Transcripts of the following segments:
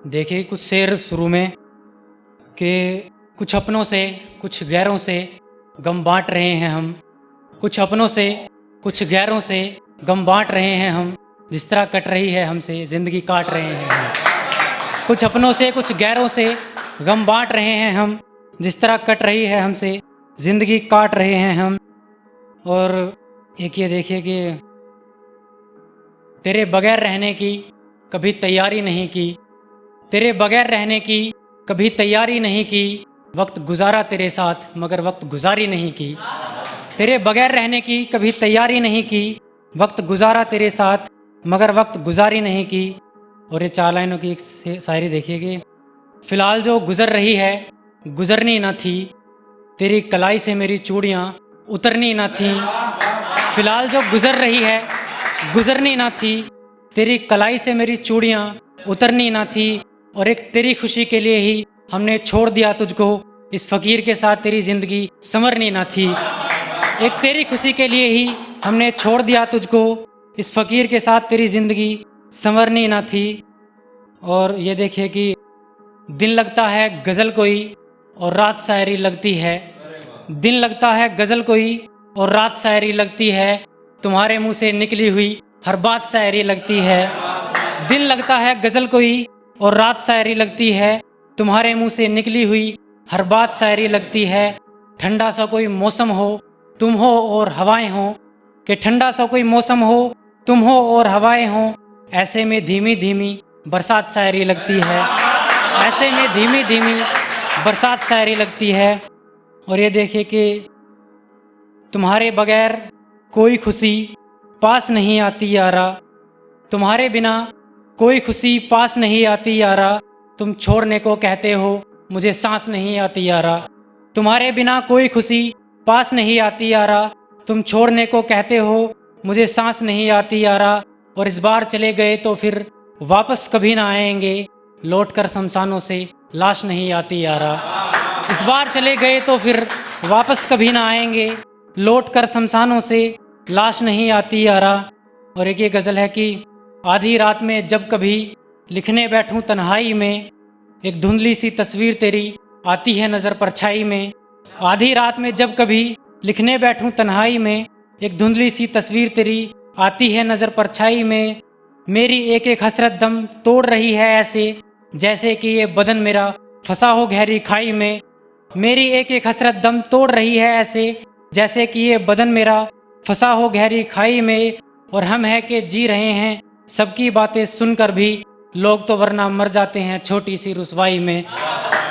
देखिए कुछ शेर शुरू में कि कुछ अपनों से कुछ गैरों से गम बांट रहे हैं हम। कुछ अपनों से कुछ गैरों से गम बांट रहे हैं हम। जिस तरह कट रही है हमसे ज़िंदगी काट रहे हैं हम। कुछ अपनों से कुछ गैरों से गम बांट रहे हैं हम। जिस तरह कट रही है हमसे ज़िंदगी काट रहे हैं हम। और एक ये देखिए कि तेरे बगैर रहने की कभी तैयारी नहीं की। तेरे बगैर रहने की कभी तैयारी नहीं की। वक्त गुजारा तेरे साथ मगर वक्त गुजारी नहीं की। तेरे बगैर रहने की कभी तैयारी नहीं की। वक्त गुजारा तेरे साथ मगर वक्त गुजारी नहीं की। और ये 4 लाइनों की एक शायरी देखिए कि फ़िलहाल जो गुज़र रही है गुज़रनी ना थी। तेरी कलाई से मेरी चूड़ियाँ उतरनी ना थीं। फ़िलहाल जो गुज़र रही है गुज़रनी ना थी। तेरी कलाई से मेरी चूड़ियाँ उतरनी ना थी। और एक तेरी खुशी के लिए ही हमने छोड़ दिया तुझको। इस फ़कीर के साथ तेरी ज़िंदगी संवरनी ना थी। एक तेरी खुशी के लिए ही हमने छोड़ दिया तुझको। इस फ़कीर के साथ तेरी ज़िंदगी संवरनी ना थी। और ये देखिए कि दिन लगता है गज़ल कोई और रात शायरी लगती है। दिन लगता है गज़ल कोई और रात शायरी लगती है। तुम्हारे मुंह से निकली हुई हर बात शायरी लगती है। दिन लगता है गज़ल कोई और रात शायरी लगती है। तुम्हारे मुंह से निकली हुई हर बात शायरी लगती है। ठंडा सा कोई मौसम हो तुम हो और हवाएं हो। कि ठंडा सा कोई मौसम हो तुम हो और हवाएं हो। ऐसे में धीमी धीमी बरसात शायरी लगती है। ऐसे में धीमी धीमी बरसात शायरी लगती है। और ये देखिए कि तुम्हारे बगैर कोई खुशी पास नहीं आती यारा। तुम्हारे बिना कोई खुशी पास नहीं आती यारा। तुम छोड़ने को कहते हो मुझे सांस नहीं आती यारा। तुम्हारे बिना कोई खुशी पास नहीं आती यारा। तुम छोड़ने को कहते हो मुझे सांस नहीं आती यारा। और इस बार चले गए तो फिर वापस कभी ना आएंगे। लौट कर शमशानों से लाश नहीं आती यारा। इस बार चले गए तो फिर वापस कभी ना आएंगे। लौट कर शमशानों से लाश नहीं आती यारा। और एक ये गज़ल है कि आधी रात में जब कभी लिखने बैठूं तन्हाई में। एक धुंधली सी तस्वीर तेरी आती है नज़र परछाई में। आधी रात में जब कभी लिखने बैठूं तन्हाई में। एक धुंधली सी तस्वीर तेरी आती है नज़र परछाई में। मेरी एक एक हसरत दम तोड़ रही है ऐसे जैसे कि ये बदन मेरा फंसा हो गहरी खाई में। मेरी एक एक हसरत दम तोड़ रही है ऐसे जैसे कि ये बदन मेरा फंसा हो गहरी खाई में। और हम है कि जी रहे हैं सबकी बातें सुनकर भी। लोग तो वरना मर जाते हैं छोटी सी रुसवाई में।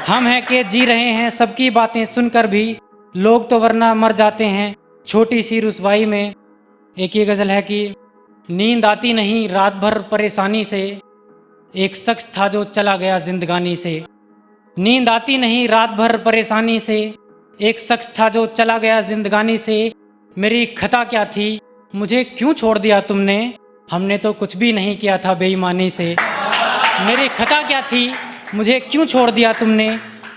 हम है कि जी रहे हैं सबकी बातें सुनकर भी। लोग तो वरना मर जाते हैं छोटी सी रुसवाई में। एक ये गज़ल है कि नींद आती नहीं रात भर परेशानी से। एक शख्स था जो चला गया जिंदगानी से। नींद आती नहीं रात भर परेशानी से। एक शख्स था जो चला गया जिंदगानी से। मेरी खता क्या थी मुझे क्यों छोड़ दिया तुमने। हमने तो कुछ भी नहीं किया था बेईमानी से। मेरी खता क्या थी मुझे क्यों छोड़ दिया तुमने।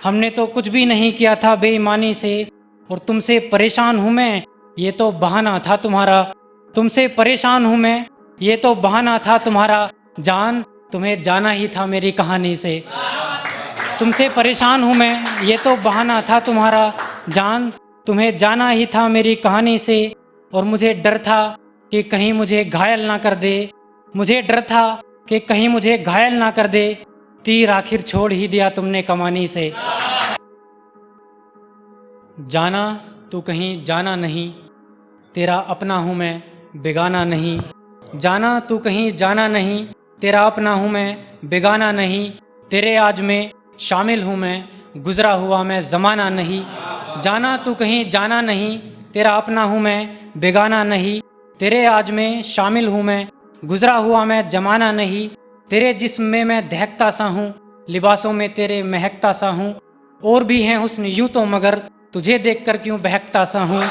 हमने तो कुछ भी नहीं किया था बेईमानी से। और तुमसे परेशान हूँ मैं ये तो बहाना था तुम्हारा। तुमसे परेशान हूँ मैं ये तो बहाना था तुम्हारा। जान तुम्हें जाना ही था मेरी कहानी से। तुमसे परेशान हूँ मैं ये तो बहाना था तुम्हारा। जान तुम्हें जाना ही था मेरी कहानी से। और मुझे डर था कि कहीं मुझे घायल ना कर दे। मुझे डर था कि कहीं मुझे घायल ना कर दे। तीर आखिर छोड़ ही दिया तुमने कमानी से। जाना तू कहीं जाना नहीं तेरा अपना हूँ मैं बेगाना नहीं। जाना तू कहीं जाना नहीं तेरा अपना हूँ मैं बेगाना नहीं। तेरे आज में शामिल हूँ मैं गुज़रा हुआ मैं ज़माना नहीं। जाना तू कहीं जाना नहीं तेरा अपना हूँ मैं बेगाना नहीं। तेरे आज में शामिल हूँ मैं गुज़रा हुआ मैं ज़माना नहीं। तेरे जिस्म में मैं दहकता सा हूँ लिबासों में तेरे महकता सा हूँ। और भी हैं हुस्न यूँ तो मगर तुझे देखकर क्यों बहकता सा हूँ।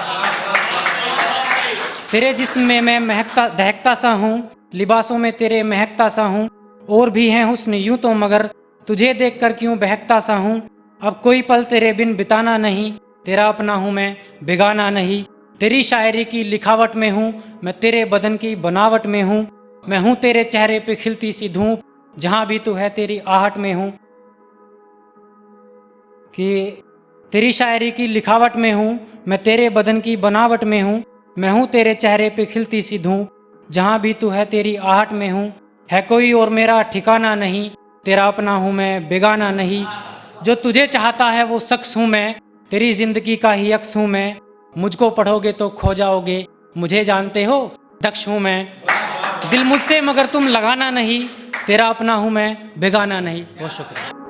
तेरे जिस्म में मैं महकता दहकता सा हूँ लिबासों में तेरे महकता सा हूँ। और भी हैं हुस्न यूँ तो मगर तुझे देखकर क्यों बहकता सा हूँ। अब कोई पल तेरे बिन बिताना नहीं तेरा अपना हूँ मैं बेगाना नहीं। तेरी शायरी की लिखावट में हूँ मैं तेरे बदन की बनावट में हूँ। मैं हूँ तेरे चेहरे पे खिलती सी धूप जहाँ भी तू है तेरी आहट में हूँ, कि तेरी शायरी की लिखावट में हूँ, मैं तेरे बदन की बनावट में हूँ, मैं हूँ तेरे चेहरे पे खिलती सी धूप, जहाँ भी तू है तेरी आहट में हूँ, है कोई और मेरा ठिकाना नहीं, तेरा अपना हूँ मैं बेगाना नहीं, जो तुझे चाहता है वो शख्स हूँ मैं, तेरी जिंदगी का ही अक्स हूँ मैं, मुझको पढ़ोगे तो खो जाओगे, मुझे जानते हो दक्ष हूँ मैं, दिल मुझसे मगर तुम लगाना नहीं, तेरा अपना हूँ मैं बेगाना नहीं। बहुत शुक्रिया।